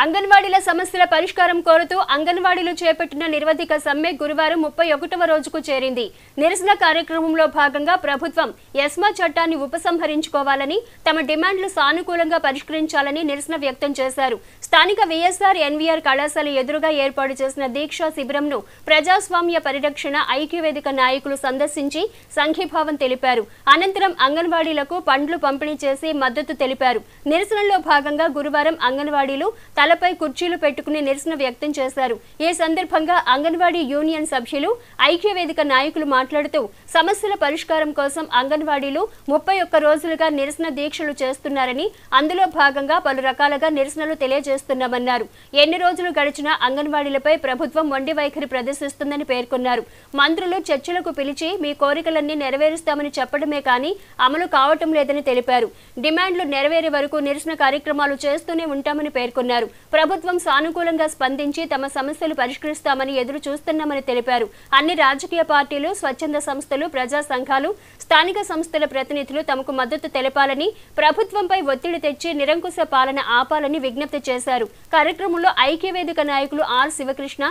అంగన్వాడీల సమస్యల పరిష్కారం కోరుతూ అంగన్వాడీలు చేపట్టిన నిరవధిక సమ్మె గురువారం 31వ రోజుకు చేరింది. నిరసన కార్యక్రమంలో భాగంగా ప్రభుత్వం ఎస్మా చట్టాన్ని ఉపసంహరించుకోవాలని, తమ డిమాండ్లు సానుకూలంగా పరిష్కరించాలని నిరసన వ్యక్తం చేశారు. స్థానిక విఎస్ఆర్ ఎన్వీఆర్ కళాశాల ఎదురుగా ఏర్పాటు చేసిన దీక్షా శిబిరంను ప్రజాస్వామ్య పరిరక్షణ ఐక్యవేదిక నాయకులు సందర్శించి సంఘీభావం తెలిపారు. అనంతరం అంగన్వాడీలకు పండ్లు పంపిణీ చేసి మద్దతు తెలిపారు. నిరసనలో భాగంగా గురువారం అంగన్వాడీలు తలపై కుర్చీలు పెట్టుకుని నిరసన వ్యక్తం చేశారు. ఈ సందర్భంగా అంగన్వాడీ యూనియన్ సభ్యులు, ఐక్యవేదిక నాయకులు మాట్లాడుతూ సమస్యల పరిష్కారం కోసం అంగన్వాడీలు 31 రోజులుగా నిరసన దీక్షలు చేస్తున్నారని, అందులో భాగంగా పలు రకాలుగా నిరసనలు తెలియజేస్తున్నామన్నారు. ఎన్ని రోజులు గడిచినా అంగన్వాడీలపై ప్రభుత్వం మొండి వైఖరి ప్రదర్శిస్తుందని పేర్కొన్నారు. మంత్రులు చర్చలకు పిలిచి మీ కోరికలన్నీ నెరవేరుస్తామని చెప్పడమే కానీ అమలు కావటం లేదని తెలిపారు. డిమాండ్లు నెరవేరే వరకు నిరసన కార్యక్రమాలు చేస్తూనే ఉంటామని పేర్కొన్నారు. ప్రభుత్వం సానుకూలంగా స్పందించి తమ సమస్యలు పరిష్కరిస్తామని ఎదురు చూస్తున్నామని తెలిపారు. అన్ని రాజకీయ పార్టీలు, స్వచ్ఛంద సంస్థలు, ప్రజా సంఘాలు, స్థానిక సంస్థల ప్రతినిధులు తమకు మద్దతు తెలపాలని, ప్రభుత్వంపై ఒత్తిడి తెచ్చి నిరంకుశ పాలన ఆపాలని విజ్ఞప్తి చేశారు. కార్యక్రమంలో ఐక్యవేదిక నాయకులు R Sivakrishna,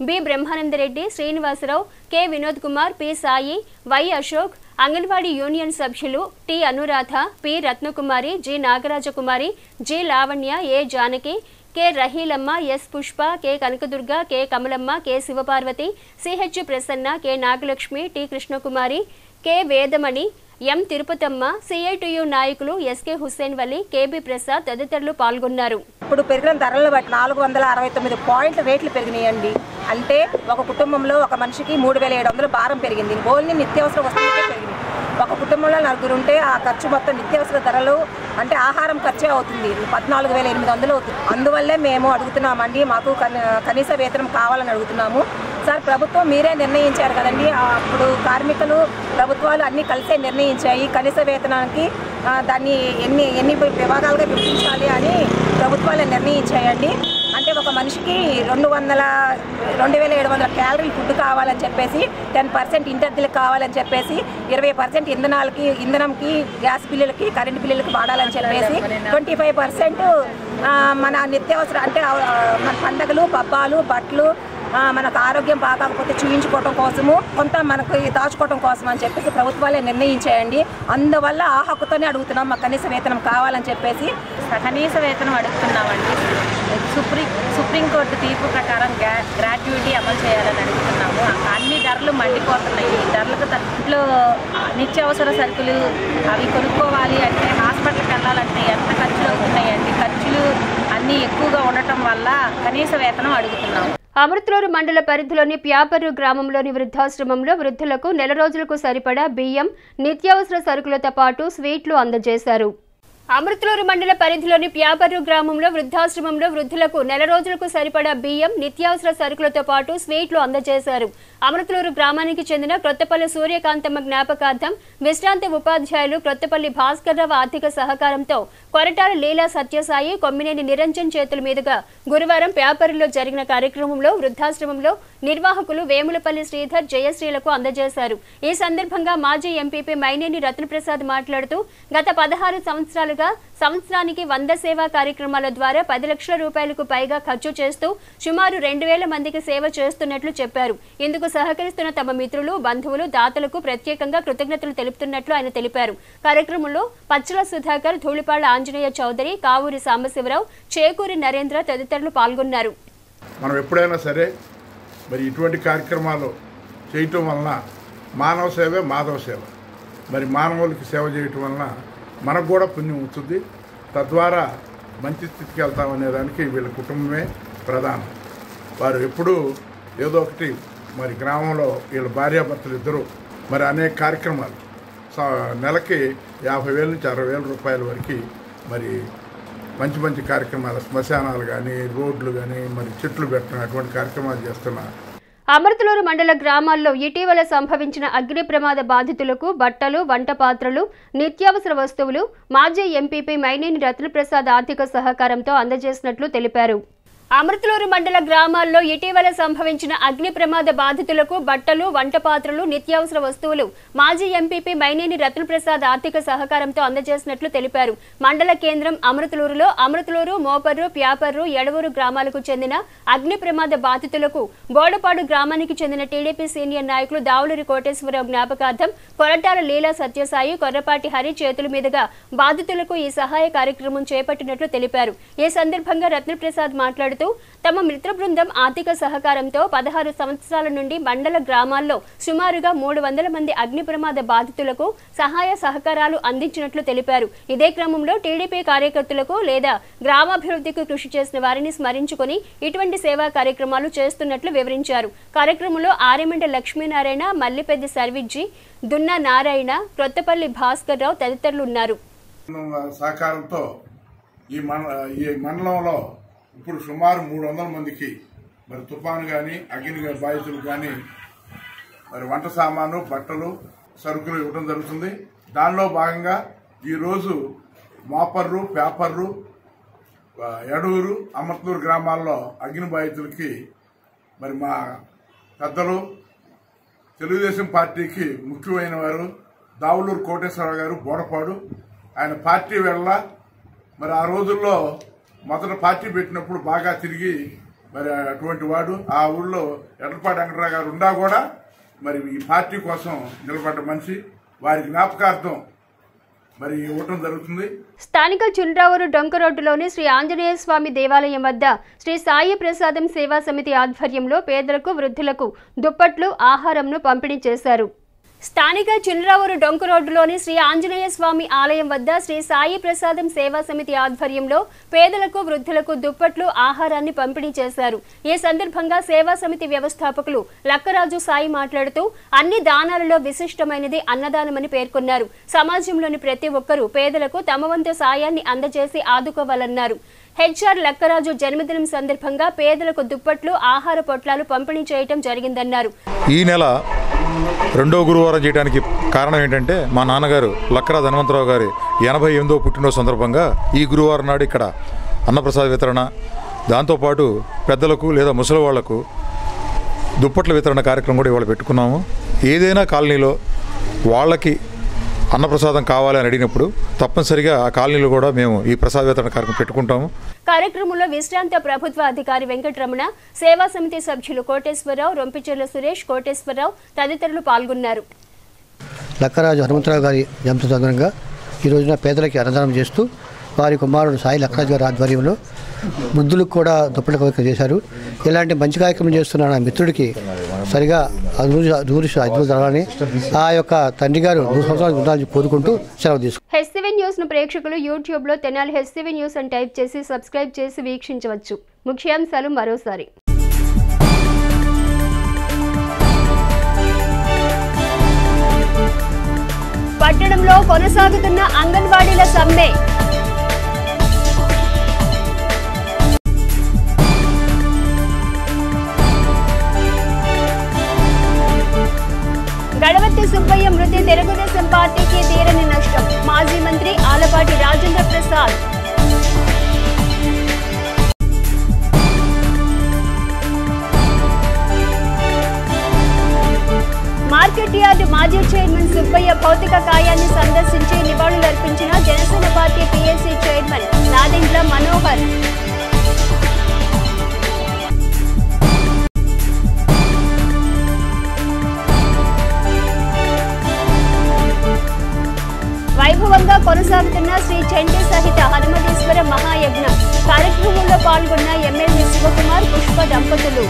B Brahmanandareddy, Srinivasarao, K Vinod Kumar, P Sai, Y Ashok, anganwadi union సభ్యులు T Anuradha, P Ratnakumari, G Nagarajakumari, G Lavanya, A Janaki, K Raheelamma, S Pushpa, K Kanakadurga, K Kamalamma, K Sivaparvathi, CH Prasanna, K Nagalakshmi, T Krishnakumari, K Vedamani, M Tirupatamma, CITU నాయకులు ఎస్కే హుస్సేన్ వలి, కేబి ప్రసాద్ తదితరులు పాల్గొన్నారు. ఇప్పుడు పెరిగిన ధరలను బట్టి 469 పాయింట్ల రేట్లు పెరిగినాయండి. అంటే ఒక కుటుంబంలో ఒక మనిషికి 3700 భారం పెరిగింది. ఓన్లీ నిత్యావసర వస్తువులకే పెరిగింది. ఒక కుటుంబంలో 4 ఉంటే ఆ ఖర్చు మొత్తం నిత్యావసర ధరలు అంటే ఆహారం ఖర్చే అవుతుంది, 14,800 అవుతుంది. అందువల్లే మేము అడుగుతున్నామండి, మాకు కనీస వేతనం కావాలని అడుగుతున్నాము. సార్, ప్రభుత్వం మీరే నిర్ణయించారు కదండి, అప్పుడు కార్మికులు ప్రభుత్వాలు అన్నీ కలిసే నిర్ణయించాయి కనీస వేతనానికి దాన్ని ఎన్ని విభాగాలుగా విభజించాలి అని ప్రభుత్వాలు నిర్ణయించాయండి. అంటే ఒక మనిషికి 2,700 క్యాలరీలు ఫుడ్ కావాలని చెప్పేసి, 10% ఇంటద్దెలకు కావాలని చెప్పేసి, 20% ఇంధనంకి, గ్యాస్ బిల్లులకి, కరెంటు బిల్లులకి వాడాలని చెప్పేసి, 25% మన నిత్యావసర అంటే మన పండగలు, పబ్బాలు, బట్టలు, మనకు ఆరోగ్యం బాగాకపోతే చూయించుకోవడం కోసము, కొంత మనకు దాచుకోవడం కోసం అని చెప్పేసి ప్రభుత్వాలే నిర్ణయించాయండి. అందువల్ల ఆ హక్కుతోనే అడుగుతున్నాం, మాకు కనీస వేతనం కావాలని చెప్పేసి. కనీస వేతనం అడుగుతున్నామండి. సుప్రీంకోర్టు తీర్పు ప్రకారం గ్రాట్యుటీ అమలు చేయాలని అడుగుతున్నాము. అన్ని ధరలు మండిపోతున్నాయి. ధరలకు తగ్గట్లు నిత్యావసర సరుకులు అవి కొనుక్కోవాలి అంటే, హాస్పిటల్కి వెళ్ళాలంటే ఎంత ఖర్చులు అవుతున్నాయండి. ఖర్చులు అన్నీ ఎక్కువగా ఉండటం వల్ల కనీస వేతనం అడుగుతున్నాము. అమృతలూరు మండల పరిధిలోని ప్యాపర్రు గ్రామంలోని వృద్ధాశ్రమంలో వృద్ధులకు నెల రోజులకు సరిపడా బియ్యం, నిత్యావసర సరుకులతో పాటు స్వీట్లు అందజేశారు. అమృతలూరు మండల పరిధిలోని ప్యాపర్రు గ్రామంలో వృద్ధాశ్రమంలో వృద్ధులకు నెల రోజులకు సరిపడా బియ్యం, నిత్యావసర సరుకులతో పాటు స్వీట్లు అందజేశారు. అమృతలూరు గ్రామానికి చెందిన క్రొత్తపల్లి సూర్యకాంతమ్మ జ్ఞాపకార్థం విశ్రాంతి ఉపాధ్యాయులు క్రొత్తపల్లి భాస్కర్రావు ఆర్థిక సహకారంతో కొరటాల లీలా సత్యసాయి, కొమ్మినేని నిరంజన్ చేతుల మీదుగా గురువారం ప్యాపర్రులో జరిగిన కార్యక్రమంలో వృద్ధాశ్రమంలో నిర్వాహకులు వేములపల్లి శ్రీధర్, జయశ్రీలకు అందజేశారు. ఈ సందర్భంగా మాజీ ఎంపీపీ మైనేని రత్నప్రసాద్ మాట్లాడుతూ గత 16 సంవత్సరాలుగా సంవత్సరానికి 100 సేవా కార్యక్రమాల ద్వారా 10 లక్షల రూపాయలకు పైగా ఖర్చు చేస్తూ సుమారు 2,000 మందికి సేవ చేస్తున్నట్లు చెప్పారు. ఇందుకు సహకరిస్తున్న తమ మిత్రులు, బంధువులు, దాతలకు ప్రత్యేకంగా కృతజ్ఞతలు తెలుపుతున్నట్లు ఆయన తెలిపారు. కార్యక్రమంలో పచ్చల సుధాకర్, ధూళిపాళ్ల ఆంజనేయ చౌదరి, కావూరి సాంబశివరావు, చేకూరి నరేంద్ర తదితరులు పాల్గొన్నారు. మనం ఎప్పుడైనా సరే మరి ఇటువంటి కార్యక్రమాలు చేయటం వలన మానవ సేవే మాధవ సేవ. మరి మానవులకి సేవ చేయటం వలన మనకు కూడా పుణ్యం వస్తుంది. తద్వారా మంచి స్థితికి వెళ్తామనే దానికి వీళ్ళ కుటుంబమే ప్రధానం. వారు ఎప్పుడూ ఏదో ఒకటి మరి గ్రామంలో వీళ్ళ భార్యాభర్తలు ఇద్దరు మరి అనేక కార్యక్రమాలు నెలకి 50,000 నుంచి 60,000 రూపాయల వరకు మరి మంచి మంచి కార్యక్రమాలు, శ్మశానాలు కానీ, రోడ్లు కానీ, మరి చెట్లు పెట్టడం అటువంటి కార్యక్రమాలు చేస్తున్నారు. అమృతలూరు మండల గ్రామాల్లో ఇటీవల సంభవించిన అగ్ని ప్రమాద బాధితులకు బట్టలు, వంట పాత్రలు, నిత్యావసర వస్తువులు మాజీ ఎంపీపీ మైనేని రత్నప్రసాద్ ఆర్థిక సహకారంతో అందజేసినట్లు తెలిపారు. అమృతలూరు మండల గ్రామాల్లో ఇటీవల సంభవించిన అగ్ని ప్రమాద బాధితులకు బట్టలు, వంట పాత్రలు, నిత్యావసర వస్తువులు మాజీ ఎంపీపీ మైనేని రత్నప్రసాద్ ఆర్థిక సహకారంతో అందజేసినట్లు తెలిపారు. మండల కేంద్రం అమృతలూరులో అమృతలూరు, మోపర్రు, ప్యాపర్రు, ఎడవూరు గ్రామాలకు చెందిన అగ్ని ప్రమాద బాధితులకు బోడపాడు గ్రామానికి చెందిన టీడీపీ సీనియర్ నాయకులు దావులూరి కోటేశ్వరరావు జ్ఞాపకార్థం కొరటాల లీలా సత్యసాయి, కొర్రపాటి హరి చేతుల మీదుగా బాధితులకు ఈ సహాయ కార్యక్రమం చేపట్టినట్లు తెలిపారు. ఈ సందర్భంగా రత్నప్రసాద్ మాట్లాడుతూ తమ మిత్ర బృందం ఆర్థిక సహకారంతో 16 సంవత్సరాల నుండి మండల గ్రామాల్లో సుమారుగా 300 మంది అగ్ని ప్రమాద బాధితులకు సహాయ సహకారాలు అందించినట్లు తెలిపారు. ఇదే క్రమంలో టీడీపీ కార్యకర్తలకు లేదా గ్రామాభివృద్ధికి కృషి చేసిన వారిని స్మరించుకుని ఇటువంటి సేవా కార్యక్రమాలు చేస్తున్నట్లు వివరించారు. కార్యక్రమంలో ఆర్యమండ లక్ష్మీనారాయణ, మల్లిపెద్ది సర్విజ్జి, దున్నా నారాయణ, క్రొత్తపల్లి భాస్కర్ రావు తదితరులు ఉన్నారు. సహకారంతో ఈ మండలంలో ఇప్పుడు సుమారు 300 మందికి మరి తుఫాను కానీ, అగ్ని బాధితులు కానీ మరి వంట సామాను, బట్టలు, సరుకులు ఇవ్వడం జరుగుతుంది. దానిలో భాగంగా ఈరోజు మోపర్రు, పేపర్రు, ఎడూరు అమర్తూరు గ్రామాల్లో అగ్ని బాధితులకి మరి మా పెద్దలు తెలుగుదేశం పార్టీకి ముఖ్యమైన వారు దావులూరు కోటేశ్వరరావు గారు బోడపాడు, ఆయన పార్టీ వెళ్ళ మరి ఆ రోజుల్లో మొదట పార్టీ పెట్టినప్పుడు బాగా తిరిగి మరి అటువంటి వాడు ఆ ఊళ్ళో ఎడ్లపాటి వెంకటరావు గారు ఉండా కూడా మరి ఈ పార్టీ కోసం నిలబడ్డ మనిషి. వారి జ్ఞాపకార్థం మరి ఇవ్వటం జరుగుతుంది. స్థానిక చుండ్రావూరు డొంక రోడ్డులోని శ్రీ ఆంజనేయ స్వామి దేవాలయం వద్ద శ్రీ సాయి ప్రసాదం సేవా సమితి ఆధ్వర్యంలో పేదలకు వృద్ధులకు దుప్పట్లు ఆహారంను పంపిణీ చేశారు. స్థానిక చుండ్రావూరు డొంక రోడ్డులోని శ్రీ ఆంజనేయ స్వామి ఆలయం వద్ద శ్రీ సాయి ప్రసాదం సేవా సమితి ఆధ్వర్యంలో పేదలకు వృద్ధులకు దుప్పట్లు ఆహారాన్ని పంపిణీ చేశారు. ఈ సందర్భంగా సేవా సమితి వ్యవస్థాపకులు లక్కరాజు సాయి మాట్లాడుతూ అన్ని దానాలలో విశిష్టమైనది అన్నదానమని పేర్కొన్నారు. సమాజంలోని ప్రతి ఒక్కరూ పేదలకు తమ వంతు సాయాన్ని అందజేసి ఆదుకోవాలన్నారు. హెచ్ఆర్ లక్కరాజు జన్మదినం సందర్భంగా పేదలకు దుప్పట్లు ఆహార పొట్లాలు పంపిణీ చేయడం జరిగిందన్నారు. ఈ నెల 2వ గురువారం చేయడానికి కారణం ఏంటంటే మా నాన్నగారు లక్కరాజు హనుమంతరావు గారి 88వ పుట్టినరోజు సందర్భంగా ఈ గురువారం నాడు ఇక్కడ అన్నప్రసాద వితరణ, దాంతోపాటు పెద్దలకు లేదా ముసలి వాళ్లకు దుప్పట్ల వితరణ కార్యక్రమం కూడా ఇవాళ పెట్టుకున్నాము. ఏదైనా కాలనీలో వాళ్ళకి అన్నప్రసాదం కావాలని అడిగినప్పుడు తప్పనిసరిగా ఆ కాలనీలో కూడా మేము ఈ ప్రసాద వితరణ కార్యక్రమం పెట్టుకుంటాము. కార్యక్రమంలో విశ్రాంత ప్రభుత్వ అధికారి వెంకటరమణ, సేవా సమితి సభ్యులు కోటేశ్వరరావు, రొంపిచెర్ల సురేష్, కోటేశ్వరరావు తదితరులు పాల్గొన్నారు. లక్కరాజు హనుమంతరావు గారి జయంతి సందర్భంగా ఈ రోజున పేదలకి అన్నదానం చేస్తూ వారి కుమారుడు సాయి లక్కరాజు గారి ఆధ్వర్యంలో వృద్ధులకు కూడా దుప్పటి కార్యక్రమం చేశారు. ఇలాంటి మంచి కార్యక్రమం చేస్తున్న నా మిత్రుడికి సరిగా 100 జరగాలని ఆ యొక్క తండ్రి గారు 100 సంవత్సరాలు ఉండాలని కోరుకుంటూ సెలవు తీసుకుంటారు. హెచ్సివి న్యూస్ ను ప్రేక్షకులు యూట్యూబ్ లో తెనాలి హెచ్సివి న్యూస్ అని టైప్ చేసి సబ్స్క్రైబ్ చేసి వీక్షించవచ్చు. ముఖ్యాంశాలు మరోసారి. పట్టణంలో కొనసాగుతున్న అంగన్వాడీల సమ్మె. గడవత్తి సుబ్బయ్య మృతి తెలుగుదేశం పార్టీకి తీరని నష్టం. మాజీ మంత్రి ఆలపాటి రాజేంద్ర ప్రసాద్. మార్కెట్ యార్డు మాజీ చైర్మన్ సుబ్బయ్య భౌతిక కాయాన్ని సందర్శించి నివాళులర్పించిన Janasena party PSC chairman Nadendla Manohar. వైభవంగా కొనసాగుతున్న శ్రీ చండీ సహిత హనుమదీశ్వర మహాయజ్ఞం. కార్యక్రమంలో పాల్గొన్న ఎమ్మెల్యే శివకుమార్, పుష్ప దంపతులు.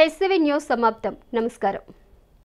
హెచ్సివి న్యూస్ సమాప్తం. నమస్కారం.